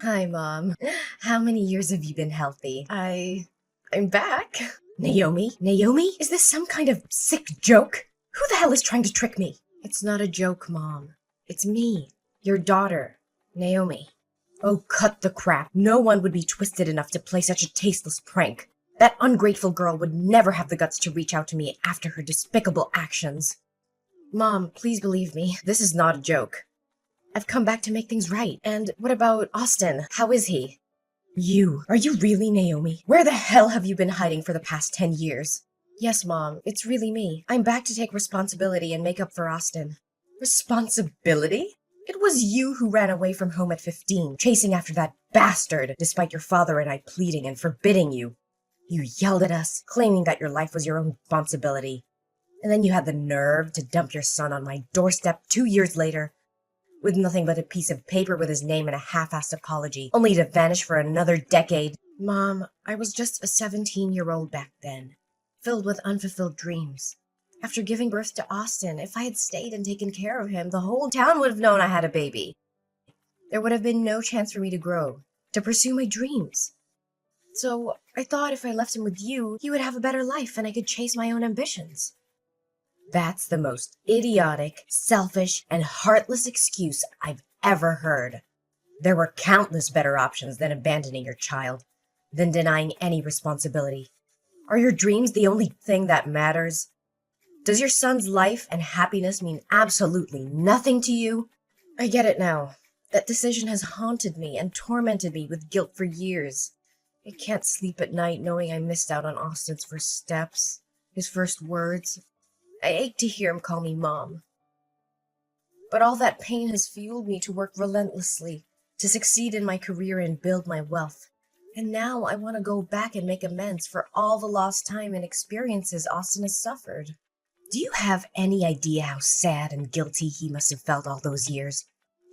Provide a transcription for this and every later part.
Hi, Mom. How many years have you been healthy? I'm back. Naomi? Naomi? Is this some kind of sick joke? Who the hell is trying to trick me? It's not a joke, Mom. It's me, your daughter, Naomi. Oh, cut the crap. No one would be twisted enough to play such a tasteless prank. That ungrateful girl would never have the guts to reach out to me after her despicable actions. Mom, please believe me. This is not a joke. I've come back to make things right. And what about Austin? How is he? Are you really Naomi? Where the hell have you been hiding for the past 10 years? Yes, Mom, it's really me. I'm back to take responsibility and make up for Austin. Responsibility? It was you who ran away from home at 15, chasing after that bastard, despite your father and I pleading and forbidding you. You yelled at us, claiming that your life was your own responsibility. And then you had the nerve to dump your son on my doorstep 2 years later, with nothing but a piece of paper with his name and a half-assed apology, only to vanish for another decade. Mom, I was just a 17-year-old back then, filled with unfulfilled dreams. After giving birth to Austin, if I had stayed and taken care of him, the whole town would have known I had a baby. There would have been no chance for me to grow, to pursue my dreams. So I thought if I left him with you, he would have a better life and I could chase my own ambitions. That's the most idiotic, selfish, and heartless excuse I've ever heard. There were countless better options than abandoning your child, than denying any responsibility. Are your dreams the only thing that matters? Does your son's life and happiness mean absolutely nothing to you? I get it now. That decision has haunted me and tormented me with guilt for years. I can't sleep at night knowing I missed out on Austin's first steps, his first words. I ache to hear him call me Mom. But all that pain has fueled me to work relentlessly, to succeed in my career and build my wealth. And now I want to go back and make amends for all the lost time and experiences Austin has suffered. Do you have any idea how sad and guilty he must have felt all those years?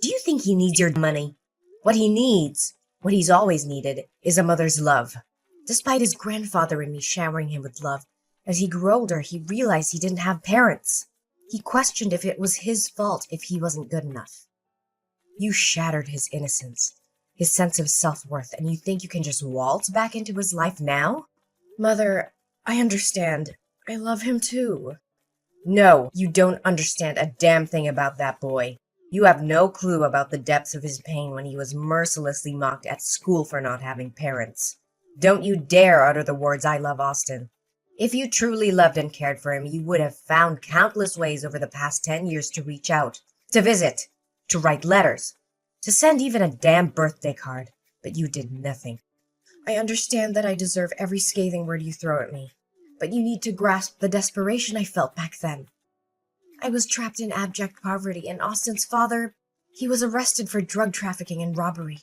Do you think he needs your money? What he needs, what he's always needed, is a mother's love. Despite his grandfather and me showering him with love, as he grew older, he realized he didn't have parents. He questioned if it was his fault if he wasn't good enough. You shattered his innocence, his sense of self-worth, and you think you can just waltz back into his life now? Mother, I understand. I love him too. No, you don't understand a damn thing about that boy. You have no clue about the depths of his pain when he was mercilessly mocked at school for not having parents. Don't you dare utter the words "I love Austin." If you truly loved and cared for him, you would have found countless ways over the past 10 years to reach out, to visit, to write letters, to send even a damn birthday card. But you did nothing. I understand that I deserve every scathing word you throw at me, but you need to grasp the desperation I felt back then. I was trapped in abject poverty, and Austin's father, he was arrested for drug trafficking and robbery.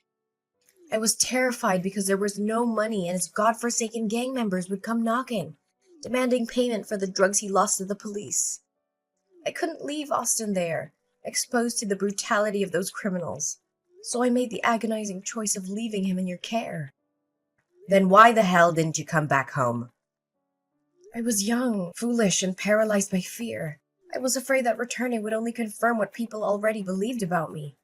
I was terrified because there was no money and his godforsaken gang members would come knocking, demanding payment for the drugs he lost to the police. I couldn't leave Austin there, exposed to the brutality of those criminals, so I made the agonizing choice of leaving him in your care. Then why the hell didn't you come back home? I was young, foolish, and paralyzed by fear. I was afraid that returning would only confirm what people already believed about me,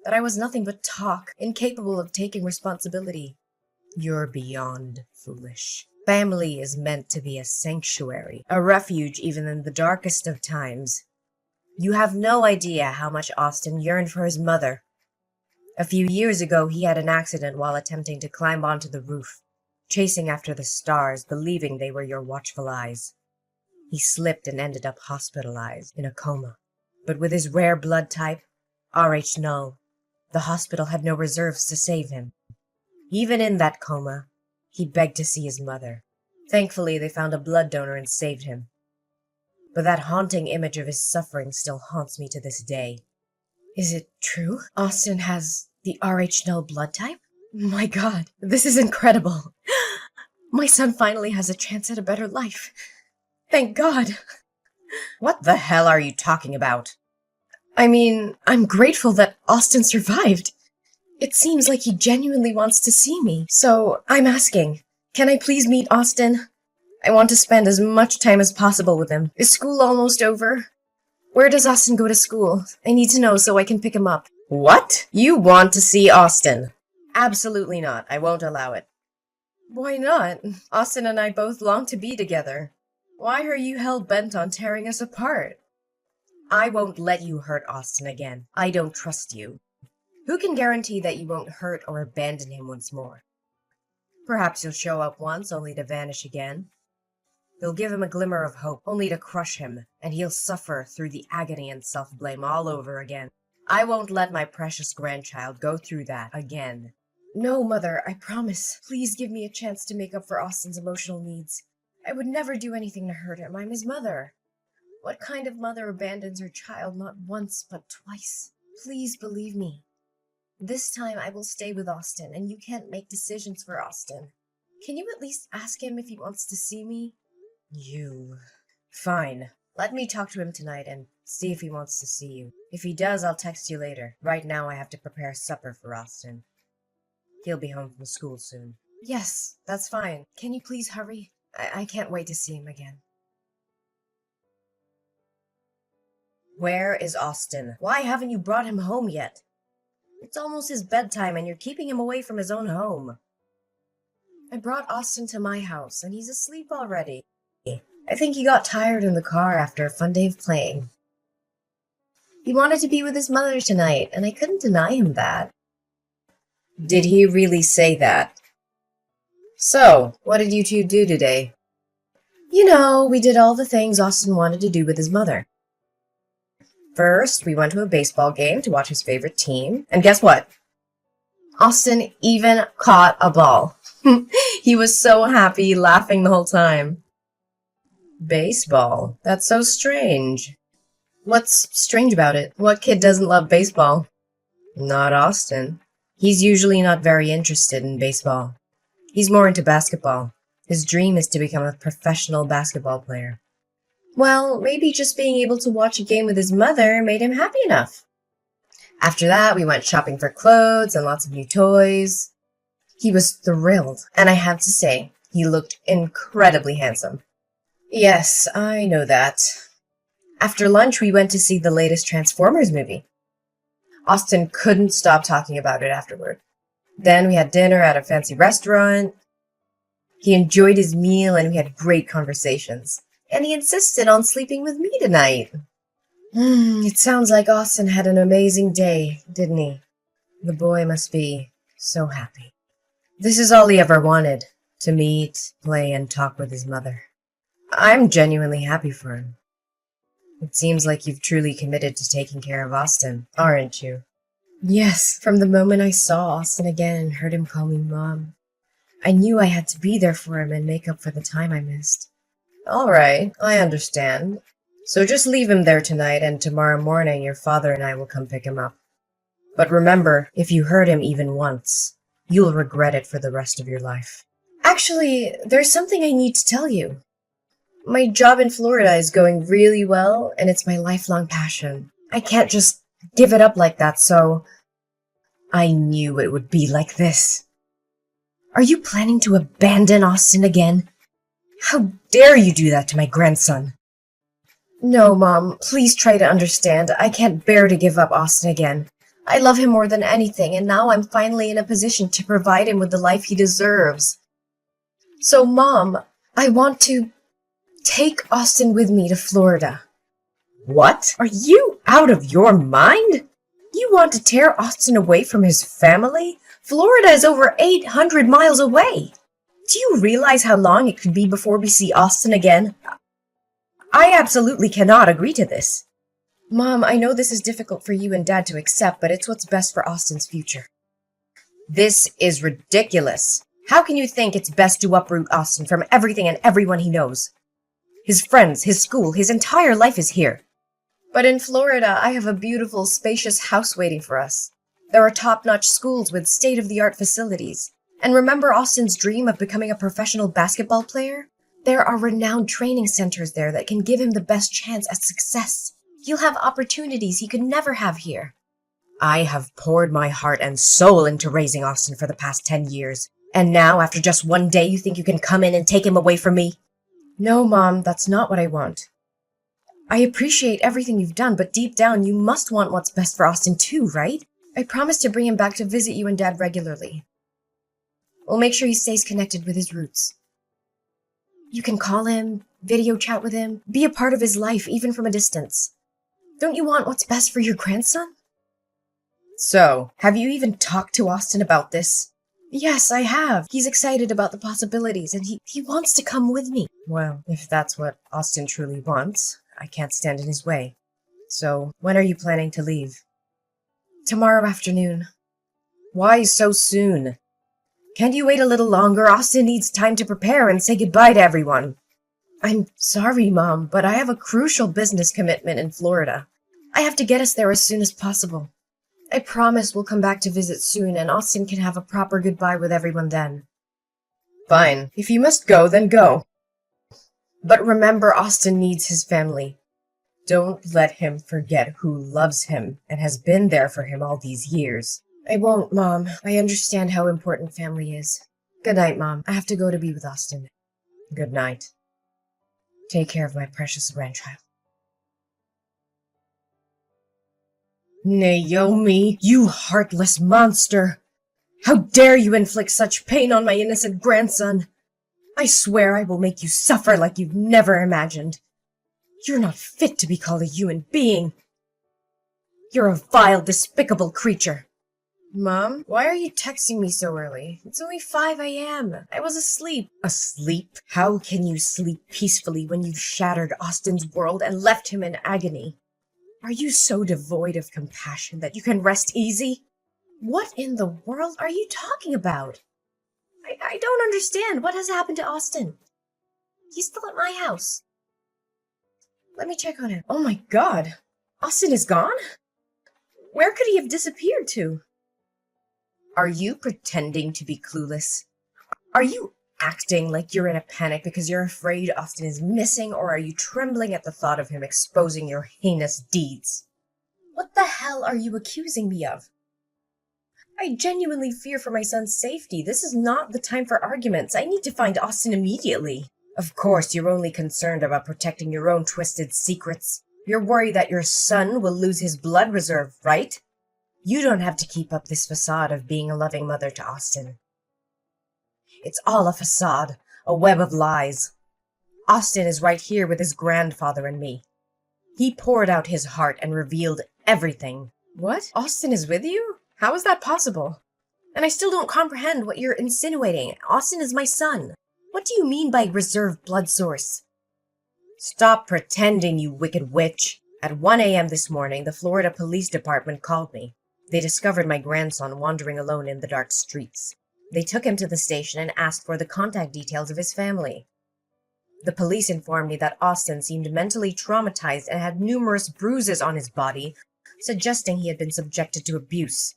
that I was nothing but talk, incapable of taking responsibility. You're beyond foolish. Family is meant to be a sanctuary, a refuge even in the darkest of times. You have no idea how much Austin yearned for his mother. A few years ago, he had an accident while attempting to climb onto the roof, chasing after the stars, believing they were your watchful eyes. He slipped and ended up hospitalized, in a coma. But with his rare blood type, Rh null, the hospital had no reserves to save him. Even in that coma, he begged to see his mother. Thankfully, they found a blood donor and saved him. But that haunting image of his suffering still haunts me to this day. Is it true? Austin has the Rh null blood type? My God, this is incredible. My son finally has a chance at a better life. Thank God. What the hell are you talking about? I mean, I'm grateful that Austin survived. It seems like he genuinely wants to see me, so I'm asking, can I please meet Austin? I want to spend as much time as possible with him. Is school almost over? Where does Austin go to school? I need to know so I can pick him up. What? You want to see Austin? Absolutely not. I won't allow it. Why not? Austin and I both long to be together. Why are you hell-bent on tearing us apart? I won't let you hurt Austin again. I don't trust you. Who can guarantee that you won't hurt or abandon him once more? Perhaps you'll show up once, only to vanish again. You'll give him a glimmer of hope, only to crush him, and he'll suffer through the agony and self-blame all over again. I won't let my precious grandchild go through that again. No, Mother, I promise. Please give me a chance to make up for Austin's emotional needs. I would never do anything to hurt him. I'm his mother. What kind of mother abandons her child not once, but twice? Please believe me. This time I will stay with Austin, and you can't make decisions for Austin. Can you at least ask him if he wants to see me? You... Fine. Let me talk to him tonight and see if he wants to see you. If he does, I'll text you later. Right now I have to prepare supper for Austin. He'll be home from school soon. Yes, that's fine. Can you please hurry? I can't wait to see him again. Where is Austin? Why haven't you brought him home yet? It's almost his bedtime and you're keeping him away from his own home. I brought Austin to my house and he's asleep already. I think he got tired in the car after a fun day of playing. He wanted to be with his mother tonight and I couldn't deny him that. Did he really say that? So, what did you two do today? You know, we did all the things Austin wanted to do with his mother. First, we went to a baseball game to watch his favorite team. And guess what? Austin even caught a ball. He was so happy, laughing the whole time. Baseball? That's so strange. What's strange about it? What kid doesn't love baseball? Not Austin. He's usually not very interested in baseball. He's more into basketball. His dream is to become a professional basketball player. Well, maybe just being able to watch a game with his mother made him happy enough. After that, we went shopping for clothes and lots of new toys. He was thrilled, and I have to say, he looked incredibly handsome. Yes, I know that. After lunch, we went to see the latest Transformers movie. Austin couldn't stop talking about it afterward. Then we had dinner at a fancy restaurant. He enjoyed his meal and we had great conversations. And he insisted on sleeping with me tonight. It sounds like Austin had an amazing day, didn't he? The boy must be so happy. This is all he ever wanted, to meet, play, and talk with his mother. I'm genuinely happy for him. It seems like you've truly committed to taking care of Austin, aren't you? Yes, from the moment I saw Austin again and heard him call me Mom, I knew I had to be there for him and make up for the time I missed. All right, I understand. So just leave him there tonight, and tomorrow morning your father and I will come pick him up. But remember, if you hurt him even once, you'll regret it for the rest of your life. Actually, there's something I need to tell you. My job in Florida is going really well, and it's my lifelong passion. I can't just give it up like that, so I knew it would be like this. Are you planning to abandon Austin again? How dare you do that to my grandson? No, Mom, please try to understand. I can't bear to give up Austin again. I love him more than anything, and now I'm finally in a position to provide him with the life he deserves. So, Mom, I want to take Austin with me to Florida. What? Are you out of your mind? You want to tear Austin away from his family? Florida is over 800 miles away. Do you realize how long it could be before we see Austin again? I absolutely cannot agree to this. Mom, I know this is difficult for you and Dad to accept, but it's what's best for Austin's future. This is ridiculous. How can you think it's best to uproot Austin from everything and everyone he knows? His friends, his school, his entire life is here. But in Florida, I have a beautiful, spacious house waiting for us. There are top-notch schools with state-of-the-art facilities. And remember Austin's dream of becoming a professional basketball player? There are renowned training centers there that can give him the best chance at success. He'll have opportunities he could never have here. I have poured my heart and soul into raising Austin for the past 10 years. And now, after just one day, you think you can come in and take him away from me? No, Mom, that's not what I want. I appreciate everything you've done, but deep down, you must want what's best for Austin too, right? I promised to bring him back to visit you and Dad regularly. We'll make sure he stays connected with his roots. You can call him, video chat with him, be a part of his life even from a distance. Don't you want what's best for your grandson? So, have you even talked to Austin about this? Yes, I have. He's excited about the possibilities, and he wants to come with me. Well, if that's what Austin truly wants, I can't stand in his way. So, when are you planning to leave? Tomorrow afternoon. Why so soon? Can't you wait a little longer? Austin needs time to prepare and say goodbye to everyone. I'm sorry, Mom, but I have a crucial business commitment in Florida. I have to get us there as soon as possible. I promise we'll come back to visit soon, and Austin can have a proper goodbye with everyone then. Fine. If you must go, then go. But remember, Austin needs his family. Don't let him forget who loves him and has been there for him all these years. I won't, Mom. I understand how important family is. Good night, Mom. I have to go to be with Austin. Good night. Take care of my precious grandchild. Naomi, you heartless monster! How dare you inflict such pain on my innocent grandson? I swear I will make you suffer like you've never imagined. You're not fit to be called a human being. You're a vile, despicable creature. Mom, why are you texting me so early? It's only 5 a.m. I was asleep. Asleep? How can you sleep peacefully when you've shattered Austin's world and left him in agony? Are you so devoid of compassion that you can rest easy? What in the world are you talking about? I don't understand. What has happened to Austin? He's still at my house. Let me check on him. Oh my God. Austin is gone? Where could he have disappeared to? Are you pretending to be clueless? Are you acting like you're in a panic because you're afraid Austin is missing, or are you trembling at the thought of him exposing your heinous deeds? What the hell are you accusing me of? I genuinely fear for my son's safety. This is not the time for arguments. I need to find Austin immediately. Of course, you're only concerned about protecting your own twisted secrets. You're worried that your son will lose his blood reserve, right? You don't have to keep up this facade of being a loving mother to Austin. It's all a facade, a web of lies. Austin is right here with his grandfather and me. He poured out his heart and revealed everything. What? Austin is with you? How is that possible? And I still don't comprehend what you're insinuating. Austin is my son. What do you mean by reserved blood source? Stop pretending, you wicked witch. At 1 a.m. this morning, the Florida Police Department called me. They discovered my grandson wandering alone in the dark streets. They took him to the station and asked for the contact details of his family. The police informed me that Austin seemed mentally traumatized and had numerous bruises on his body, suggesting he had been subjected to abuse.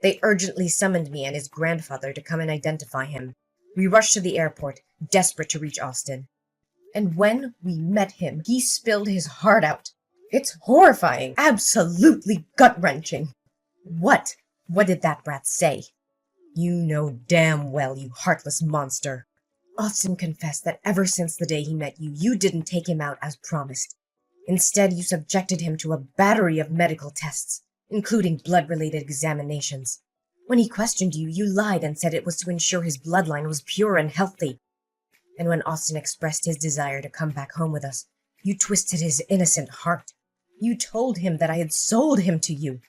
They urgently summoned me and his grandfather to come and identify him. We rushed to the airport, desperate to reach Austin. And when we met him, he spilled his heart out. It's horrifying, absolutely gut-wrenching. What did that brat say? You know damn well, you heartless monster. Austin confessed that ever since the day he met you, you didn't take him out as promised. Instead, you subjected him to a battery of medical tests, including blood-related examinations. When he questioned you, you lied and said it was to ensure his bloodline was pure and healthy. And when Austin expressed his desire to come back home with us, you twisted his innocent heart. You told him that I had sold him to you,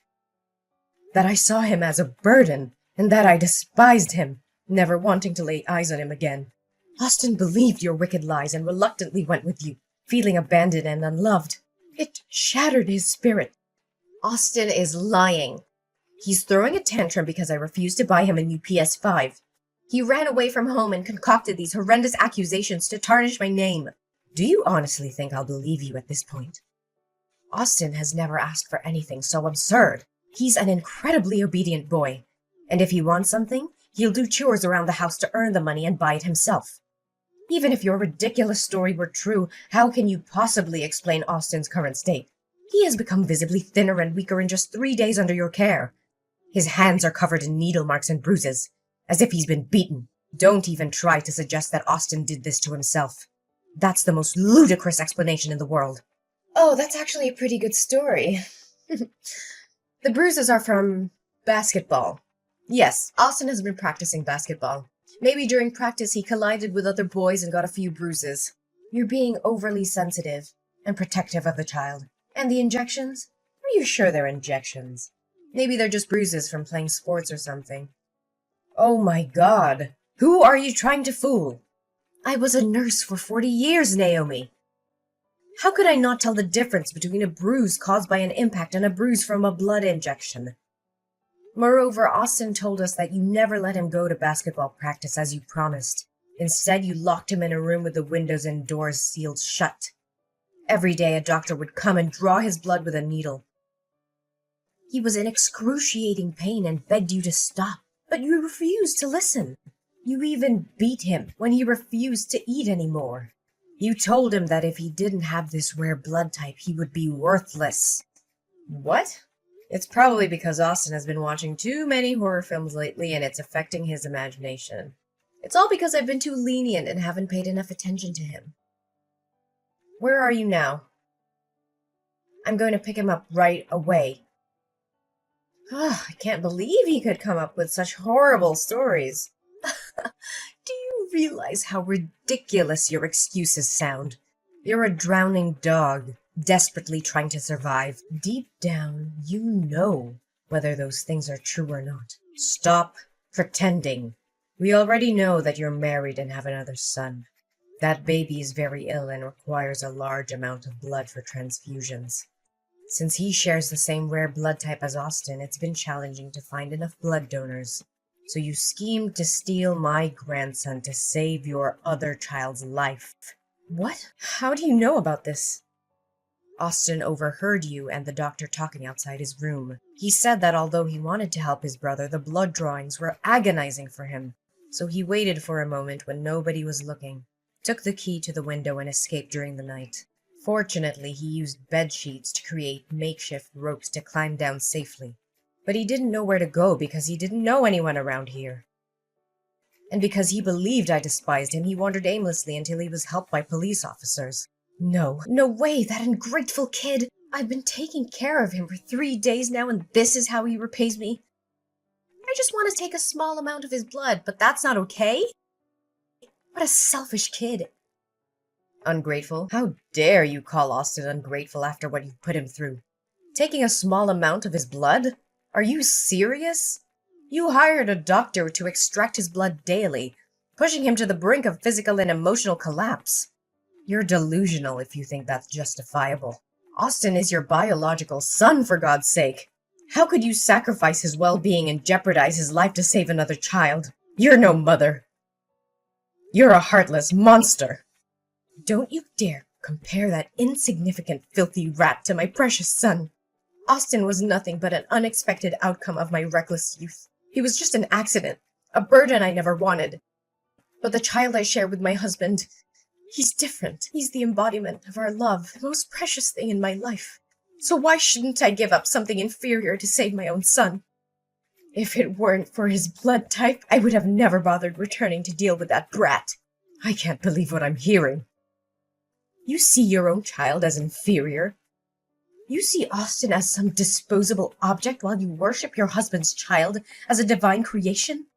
that I saw him as a burden, and that I despised him, never wanting to lay eyes on him again. Austin believed your wicked lies and reluctantly went with you, feeling abandoned and unloved. It shattered his spirit. Austin is lying. He's throwing a tantrum because I refused to buy him a new PS5. He ran away from home and concocted these horrendous accusations to tarnish my name. Do you honestly think I'll believe you at this point? Austin has never asked for anything so absurd. He's an incredibly obedient boy. And if he wants something, he'll do chores around the house to earn the money and buy it himself. Even if your ridiculous story were true, how can you possibly explain Austin's current state? He has become visibly thinner and weaker in just 3 days under your care. His hands are covered in needle marks and bruises, as if he's been beaten. Don't even try to suggest that Austin did this to himself. That's the most ludicrous explanation in the world. Oh, that's actually a pretty good story. The bruises are from Basketball. Yes, Austin has been practicing basketball. Maybe during practice he collided with other boys and got a few bruises. You're being overly sensitive and protective of the child. And the injections? Are you sure they're injections? Maybe they're just bruises from playing sports or something. Oh my God! Who are you trying to fool? I was a nurse for 40 years, Naomi. How could I not tell the difference between a bruise caused by an impact and a bruise from a blood injection? Moreover, Austin told us that you never let him go to basketball practice as you promised. Instead, you locked him in a room with the windows and doors sealed shut. Every day, a doctor would come and draw his blood with a needle. He was in excruciating pain and begged you to stop, but you refused to listen. You even beat him when he refused to eat anymore. You told him that if he didn't have this rare blood type, he would be worthless. What? It's probably because Austin has been watching too many horror films lately and it's affecting his imagination. It's all because I've been too lenient and haven't paid enough attention to him. Where are you now? I'm going to pick him up right away. I can't believe he could come up with such horrible stories. Do you realize how ridiculous your excuses sound? You're a drowning dog, desperately trying to survive. Deep down, you know whether those things are true or not. Stop pretending. We already know that you're married and have another son. That baby is very ill and requires a large amount of blood for transfusions. Since he shares the same rare blood type as Austin, it's been challenging to find enough blood donors. So you schemed to steal my grandson to save your other child's life. What? How do you know about this? Austin overheard you and the doctor talking outside his room. He said that although he wanted to help his brother, the blood drawings were agonizing for him. So he waited for a moment when nobody was looking, took the key to the window and escaped during the night. Fortunately, he used bed sheets to create makeshift ropes to climb down safely. But he didn't know where to go because he didn't know anyone around here. And because he believed I despised him, he wandered aimlessly until he was helped by police officers. No way, that ungrateful kid! I've been taking care of him for 3 days now, and this is how he repays me? I just want to take a small amount of his blood, but that's not okay? What a selfish kid. Ungrateful? How dare you call Austin ungrateful after what you've put him through? Taking a small amount of his blood? Are you serious? You hired a doctor to extract his blood daily, pushing him to the brink of physical and emotional collapse. You're delusional if you think that's justifiable. Austin is your biological son, for God's sake. How could you sacrifice his well-being and jeopardize his life to save another child? You're no mother. You're a heartless monster. Don't you dare compare that insignificant, filthy rat to my precious son. Austin was nothing but an unexpected outcome of my reckless youth. He was just an accident, a burden I never wanted. But the child I share with my husband, he's different. He's the embodiment of our love, the most precious thing in my life. So why shouldn't I give up something inferior to save my own son? If it weren't for his blood type, I would have never bothered returning to deal with that brat. I can't believe what I'm hearing. You see your own child as inferior? You see Austin as some disposable object while you worship your husband's child as a divine creation?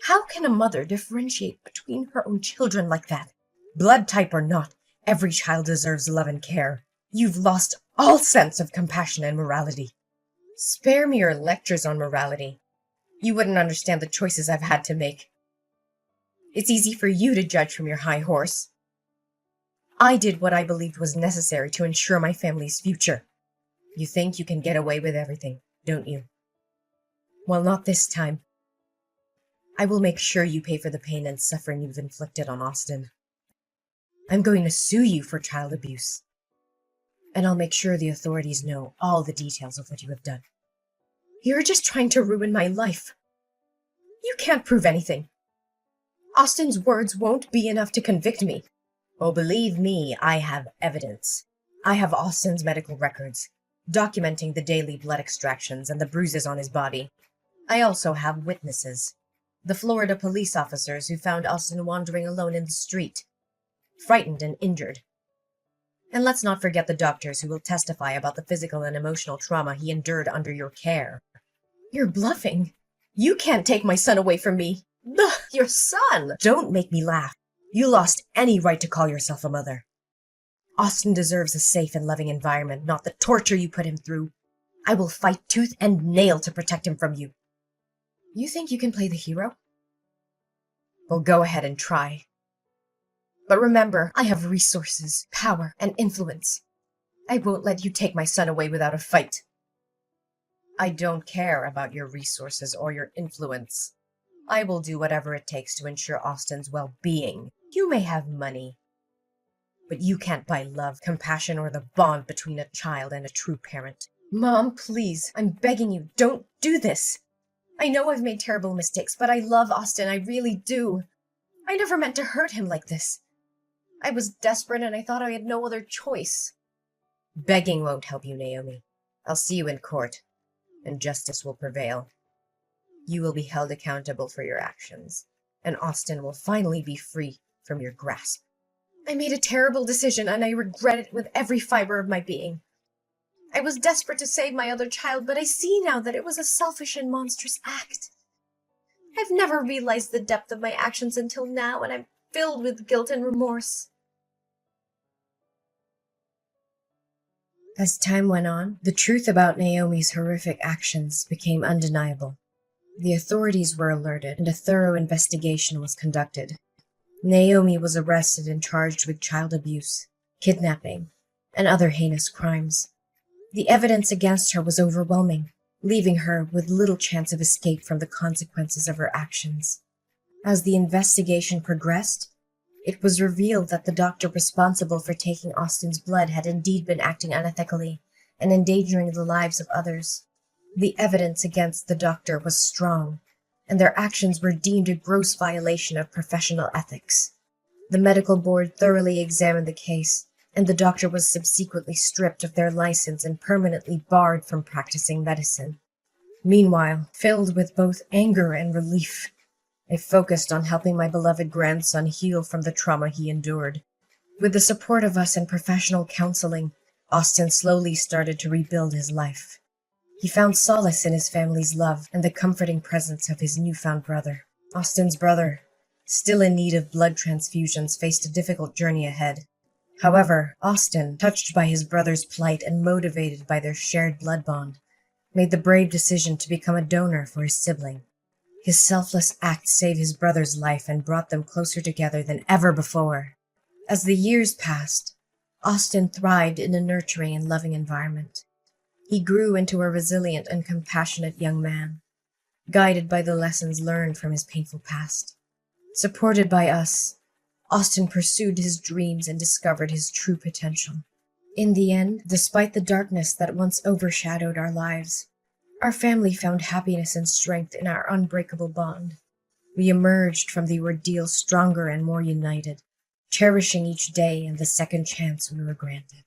How can a mother differentiate between her own children like that? Blood type or not, every child deserves love and care. You've lost all sense of compassion and morality. Spare me your lectures on morality. You wouldn't understand the choices I've had to make. It's easy for you to judge from your high horse. I did what I believed was necessary to ensure my family's future. You think you can get away with everything, don't you? Well, not this time. I will make sure you pay for the pain and suffering you've inflicted on Austin. I'm going to sue you for child abuse. And I'll make sure the authorities know all the details of what you have done. You're just trying to ruin my life. You can't prove anything. Austin's words won't be enough to convict me. Oh, believe me, I have evidence. I have Austin's medical records, documenting the daily blood extractions and the bruises on his body. I also have witnesses. The Florida police officers who found Austin wandering alone in the street, frightened and injured. And let's not forget the doctors who will testify about the physical and emotional trauma he endured under your care. You're bluffing. You can't take my son away from me. Ugh, your son! Don't make me laugh. You lost any right to call yourself a mother. Austin deserves a safe and loving environment, not the torture you put him through. I will fight tooth and nail to protect him from you. You think you can play the hero? Well, go ahead and try. But remember, I have resources, power, and influence. I won't let you take my son away without a fight. I don't care about your resources or your influence. I will do whatever it takes to ensure Austin's well-being. You may have money, but you can't buy love, compassion, or the bond between a child and a true parent. Mom, please, I'm begging you, don't do this. I know I've made terrible mistakes, but I love Austin, I really do. I never meant to hurt him like this. I was desperate and I thought I had no other choice. Begging won't help you, Naomi. I'll see you in court, and justice will prevail. You will be held accountable for your actions, and Austin will finally be free from your grasp. I made a terrible decision, and I regret it with every fiber of my being. I was desperate to save my other child, but I see now that it was a selfish and monstrous act. I've never realized the depth of my actions until now, and I'm filled with guilt and remorse. As time went on, the truth about Naomi's horrific actions became undeniable. The authorities were alerted, and a thorough investigation was conducted. Naomi was arrested and charged with child abuse, kidnapping, and other heinous crimes. The evidence against her was overwhelming, leaving her with little chance of escape from the consequences of her actions. As the investigation progressed, it was revealed that the doctor responsible for taking Austin's blood had indeed been acting unethically and endangering the lives of others. The evidence against the doctor was strong, and their actions were deemed a gross violation of professional ethics. The medical board thoroughly examined the case, and the doctor was subsequently stripped of their license and permanently barred from practicing medicine. Meanwhile, filled with both anger and relief, I focused on helping my beloved grandson heal from the trauma he endured. With the support of us and professional counseling, Austin slowly started to rebuild his life. He found solace in his family's love and the comforting presence of his newfound brother. Austin's brother, still in need of blood transfusions, faced a difficult journey ahead. However, Austin, touched by his brother's plight and motivated by their shared blood bond, made the brave decision to become a donor for his sibling. His selfless act saved his brother's life and brought them closer together than ever before. As the years passed, Austin thrived in a nurturing and loving environment. He grew into a resilient and compassionate young man, guided by the lessons learned from his painful past. Supported by us, Austin pursued his dreams and discovered his true potential. In the end, despite the darkness that once overshadowed our lives, our family found happiness and strength in our unbreakable bond. We emerged from the ordeal stronger and more united, cherishing each day and the second chance we were granted.